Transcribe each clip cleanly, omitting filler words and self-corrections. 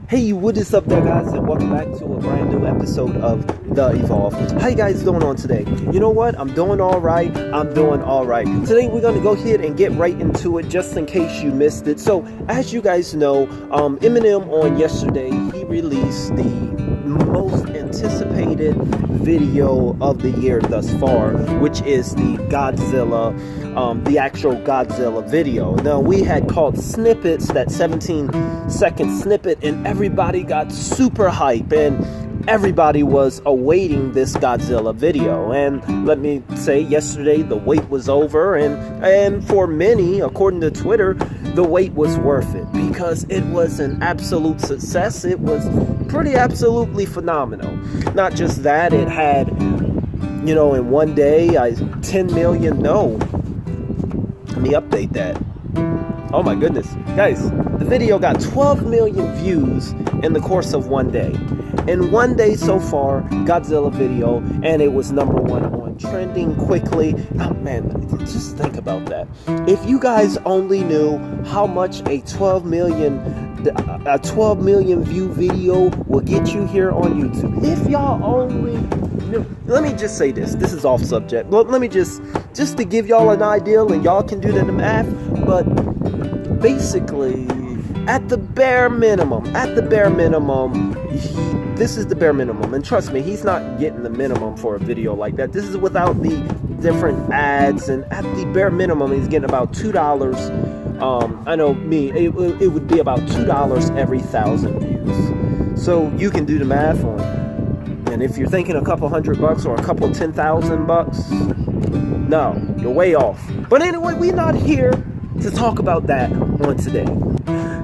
Hey, what is up there, guys, and welcome back to a brand new episode of The Evolve. How you guys doing on today? You know what? I'm doing all right. Today we're going to go ahead and get right into it, just in case you missed it. So, as you guys know, Eminem on yesterday, he released the most anticipated video of the year thus far, which is the Godzilla, the actual Godzilla video. Now, we had caught snippets, that 17-second snippet, and everybody got super hype, and everybody was awaiting this Godzilla video. And let me say, yesterday the wait was over, and for many, according to Twitter, the wait was worth it because it was an absolute success. It was pretty absolutely phenomenal. Not just that, it had, in one day, 10 million, let me update that. Oh my goodness. Guys, the video got 12 million views in the course of one day. In one day so far, Godzilla video, and it was #1 on trending quickly. Oh man, just think about that. If you guys only knew how much a 12 million view video will get you here on YouTube. If y'all only knew. Let me just say this. This is off subject. Let me just to give y'all an idea, and y'all can do the math, but basically, at the bare minimum, this is the bare minimum, and trust me, he's not getting the minimum for a video like that. This is without the different ads, and at the bare minimum, he's getting about $2. I know me, it would be about $2 every 1,000 views. So you can do the math on, and if you're thinking a couple $100 or a couple $10,000, no, you're way off. But anyway, we're not here to talk about that on today.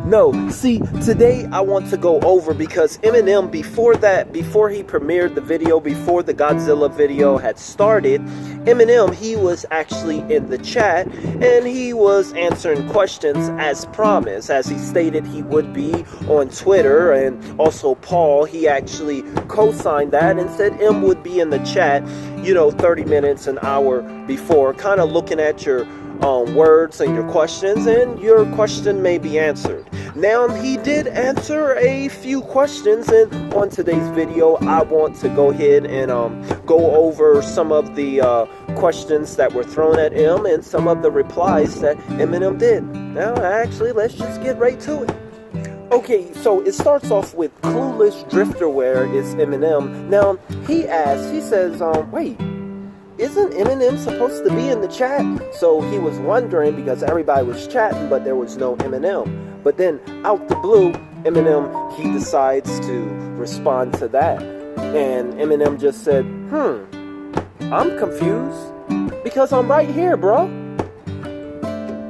No, see, today I want to go over, because Eminem, before he premiered the video, before the Godzilla video had started, Eminem, he was actually in the chat, and he was answering questions as promised, as he stated he would be on Twitter, and also Paul, he actually co-signed that and said M would be in the chat, 30 minutes, an hour before, kind of looking at your words and your questions, and your question may be answered. Now, he did answer a few questions, and on today's video, I want to go ahead and go over some of the questions that were thrown at him and some of the replies that Eminem did. Now, actually, let's just get right to it. Okay, so it starts off with Clueless Drifterware is Eminem. Now, he says, wait, isn't Eminem supposed to be in the chat? So he was wondering, because everybody was chatting, but there was no Eminem. But then, out the blue, Eminem, he decides to respond to that. And Eminem just said, I'm confused, because I'm right here, bro.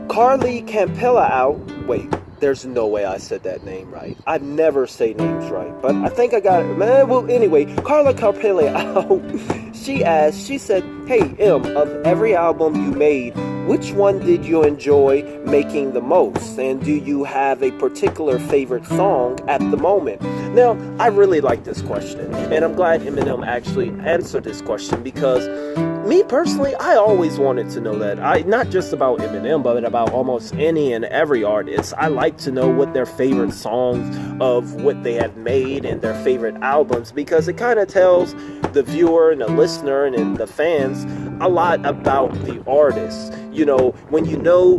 Carly Campella out. Wait, there's no way I said that name right. I never say names right, but I think I got it. Man, well, anyway, Carla Campella out. She said, hey, M, of every album you made, which one did you enjoy making the most? And do you have a particular favorite song at the moment? Now, I really like this question, and I'm glad Eminem actually answered this question, because me personally, I always wanted to know that. Not just about Eminem, but about almost any and every artist. I like to know what their favorite songs of what they have made and their favorite albums, because it kind of tells the viewer and the listener and the fans a lot about the artist. When you know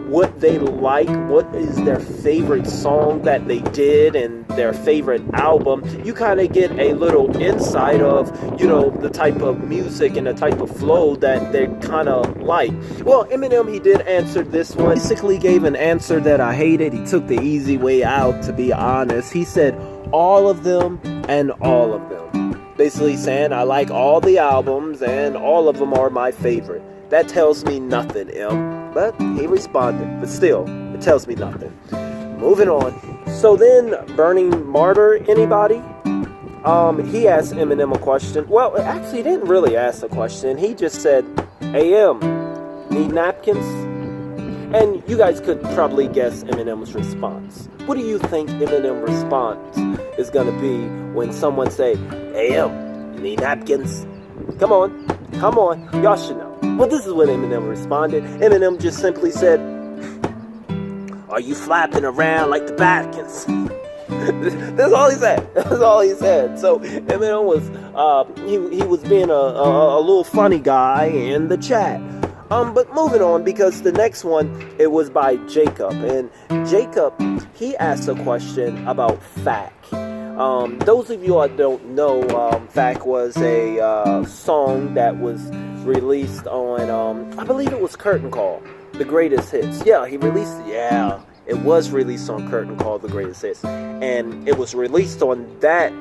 what they like, what is their favorite song that they did and their favorite album, you kind of get a little insight of, the type of music and the type of flow that they kind of like. Well, Eminem, he did answer this one. Basically gave an answer that I hated. He took the easy way out, to be honest. He said all of them and all of them. Basically saying I like all the albums and all of them are my favorite. That tells me nothing, M. But he responded. But still, it tells me nothing. Moving on. So then, Burning Martyr, anybody? He asked Eminem a question. Well, actually, he didn't really ask a question. He just said, hey, M, need napkins? And you guys could probably guess Eminem's response. What do you think Eminem's response is going to be when someone say, hey, M, you need napkins? Come on. Y'all should know. Well, this is what Eminem responded. Eminem just simply said, are you flapping around like the Vatican's? That's all he said. That's all he said. So Eminem was he was being a little funny guy in the chat. But moving on, because the next one, it was by Jacob, and Jacob, he asked a question about Fack. Those of you who don't know, Fack was a song that was released on, I believe it was Curtain Call, The Greatest Hits. Yeah, he released it. Yeah, it was released on Curtain Call, The Greatest Hits, and it was released on that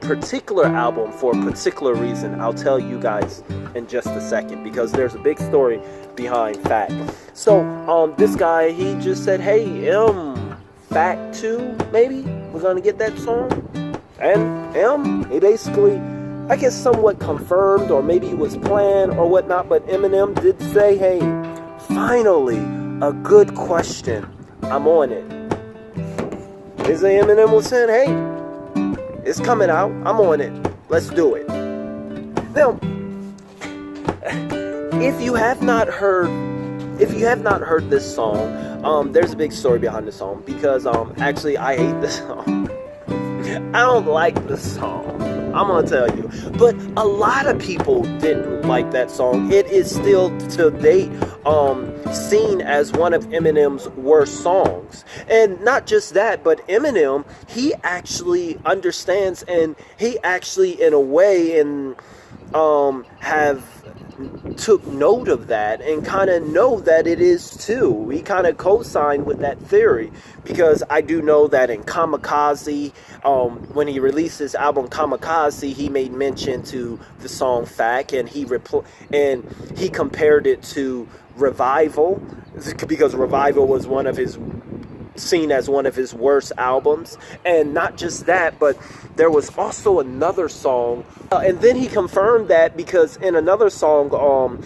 particular album for a particular reason. I'll tell you guys in just a second, because there's a big story behind Fack. So this guy, he just said, hey, Fack 2, maybe we're gonna get that song. And he basically, I guess, somewhat confirmed, or maybe it was planned or whatnot, but Eminem did say, hey, finally a good question, I'm on it. Eminem was saying, hey, it's coming out, I'm on it, let's do it. Now, if you have not heard this song, there's a big story behind the song, because actually I hate this song. I don't like the song, I'm gonna tell you, but a lot of people didn't like that song. It is still to date seen as one of Eminem's worst songs. And not just that, but Eminem, he actually understands, and he actually in a way have took note of that and kind of know that it is too. He kind of co-signed with that theory, because I do know that in Kamikaze, when he released his album Kamikaze, he made mention to the song Fack, and he compared it to Revival, because Revival was seen as one of his worst albums. And not just that, but there was also another song, and then he confirmed that, because in another song,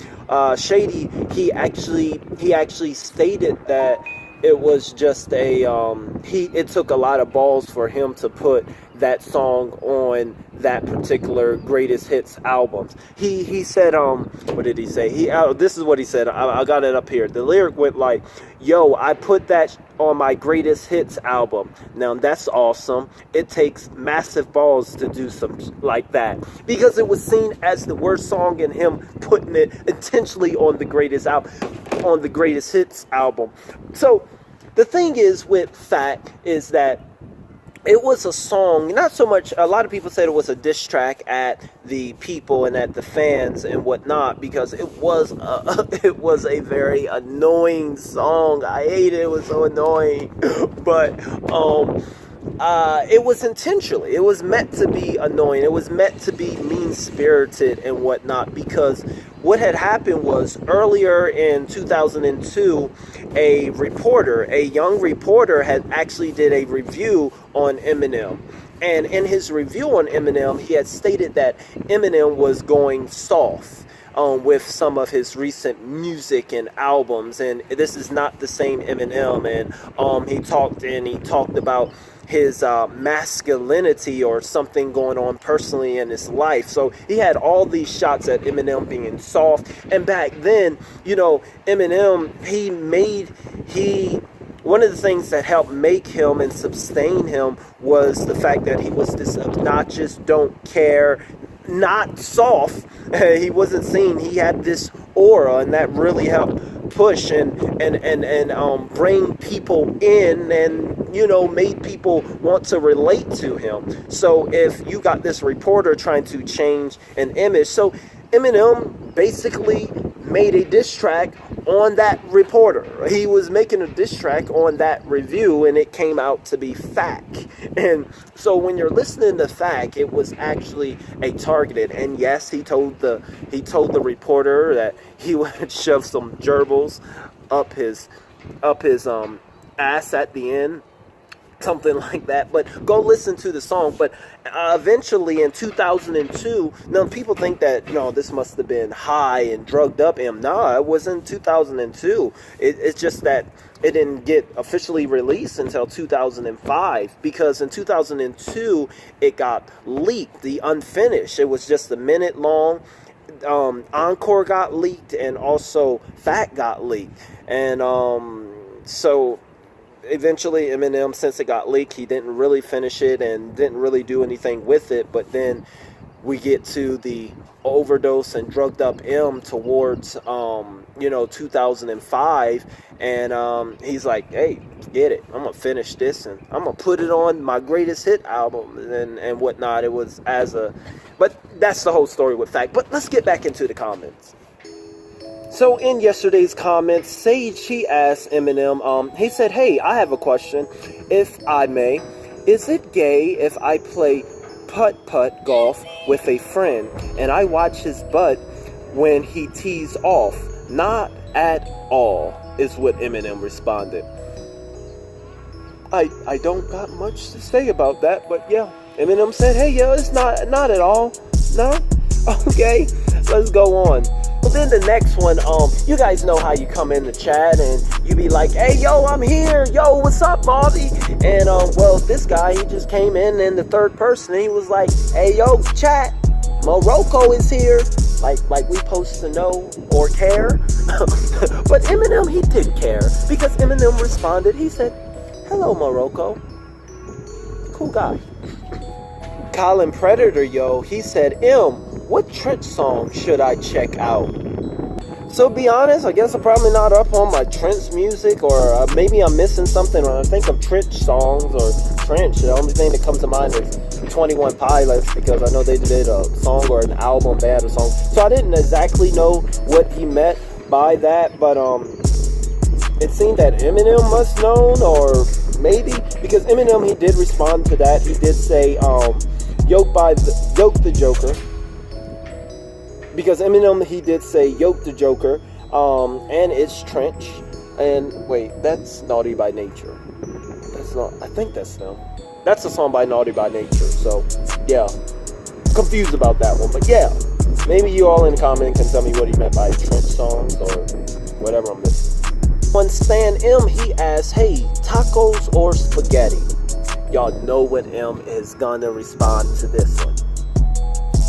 Shady, he actually stated that it was just it took a lot of balls for him to put that song on that particular Greatest Hits album. He said, what did he say? This is what he said. I got it up here. The lyric went like, yo, I put that on my Greatest Hits album. Now that's awesome. It takes massive balls to do something like that, because it was seen as the worst song, and him putting it intentionally on the Greatest Hits album. So the thing is with Fack is that it was a song, not so much, a lot of people said it was a diss track at the people and at the fans and whatnot, because it was a very annoying song. I hate it. It was so annoying. But it was intentionally, it was meant to be annoying. It was meant to be mean-spirited and whatnot, because what had happened was, earlier in 2002, a young reporter had actually did a review on Eminem. And in his review on Eminem, he had stated that Eminem was going soft with some of his recent music and albums, and this is not the same Eminem. And he talked about his masculinity or something going on personally in his life. So he had all these shots at Eminem being soft. And back then, Eminem, one of the things that helped make him and sustain him was the fact that he was this obnoxious, don't care, not soft. He wasn't seen. He had this aura, and that really helped push and bring people in, and made people want to relate to him. So if you got this reporter trying to change an image, so Eminem basically made a diss track on that reporter. He was making a diss track on that review, and it came out to be Fack. And so when you're listening to Fack, it was actually a targeted. And yes, he told the reporter that he would shove some gerbils up his ass at the end, something like that. But go listen to the song. But eventually in 2002, now people think that this must have been high and drugged up him. No, it was in 2002. It's just that it didn't get officially released until 2005, because in 2002 it got leaked, the unfinished. It was just a minute long. Encore got leaked, and also Fack got leaked. And so eventually Eminem, since it got leaked, he didn't really finish it and didn't really do anything with it. But then we get to the overdose and drugged up M towards 2005, and he's like, hey, get it, I'm gonna finish this and I'm gonna put it on my greatest hit album and whatnot. It was but that's the whole story with Fack. But let's get back into the comments. So in yesterday's comments, Sage, he asked Eminem, he said, hey, I have a question, if I may. Is it gay if I play putt-putt golf with a friend and I watch his butt when he tees off? Not at all, is what Eminem responded. I don't got much to say about that, but yeah. Eminem said, hey, yo, it's not at all. No? Okay, let's go on. Well, then the next one, you guys know how you come in the chat and you be like, hey, yo, I'm here. Yo, what's up, Bobby? And, well, this guy, he just came in the third person. And he was like, hey, yo, chat, Morocco is here. Like we supposed to know or care. But Eminem, he didn't care because Eminem responded. He said, hello, Morocco. Cool guy. Colin Predator, yo, he said, what Trench song should I check out? So be honest, I guess I'm probably not up on my Trench music, or maybe I'm missing something when I think of Trench songs or Trench. The only thing that comes to mind is 21 Pilots, because I know they did a song or an album, they had a song. So I didn't exactly know what he meant by that, but it seemed that Eminem must known, or maybe, because Eminem, he did respond to that. He did say, yoke the Joker. Because Eminem, he did say yoke the Joker, and it's Trench. And wait, that's Naughty by Nature. That's not, I think that's them. That's a song by Naughty by Nature. So, yeah. Confused about that one. But yeah, maybe you all in the comment can tell me what he meant by Trench songs or whatever I'm missing. When Stan M, he asked, hey, tacos or spaghetti? Y'all know what M is gonna respond to this one.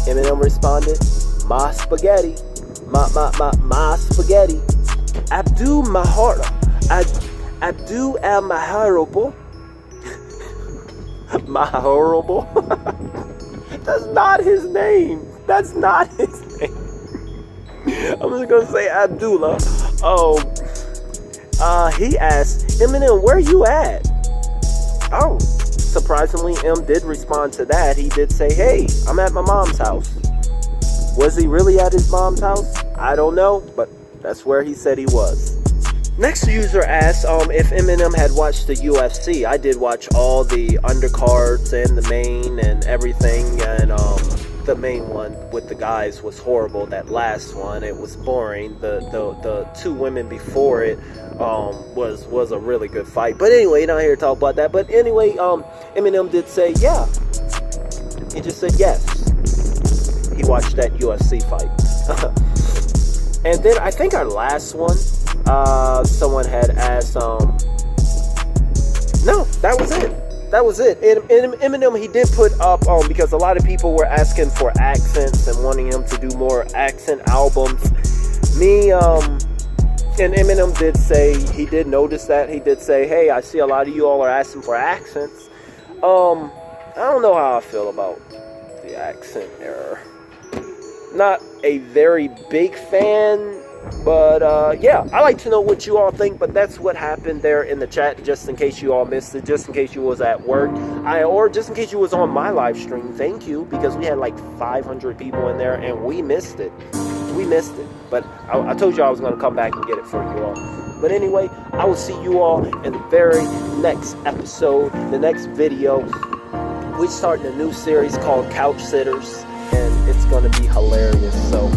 Eminem responded, my spaghetti, my spaghetti. Abdul Mahara, Abdul al Maharable, Maharable. That's not his name. That's not his name. I'm just gonna say Abdullah. He asked Eminem, where you at? Oh, surprisingly, M did respond to that. He did say, hey, I'm at my mom's house. Was he really at his mom's house? I don't know, but that's where he said he was. Next user asked if Eminem had watched the UFC. I did watch all the undercards and the main and everything, and the main one with the guys was horrible. That last one, it was boring. The two women before it was a really good fight. But anyway, not here to talk about that. But anyway, Eminem did say, yeah. He just said yes. He watched that UFC fight. And then I think our last one, someone had asked, no, that was it. That was it. And Eminem, he did put up, because a lot of people were asking for accents and wanting him to do more accent albums. And Eminem did say, he did notice that. He did say, hey, I see a lot of you all are asking for accents. I don't know how I feel about the accent error. Not a very big fan, but yeah, I like to know what you all think. But that's what happened there in the chat, just in case you all missed it, just in case you was at work, or just in case you was on my live stream. Thank you, because we had like 500 people in there and we missed it. But I told you I was going to come back and get it for you all. But anyway, I will see you all in the very next episode, the next video. We're starting a new series called Couch Sitters, and it's going to be hilarious. So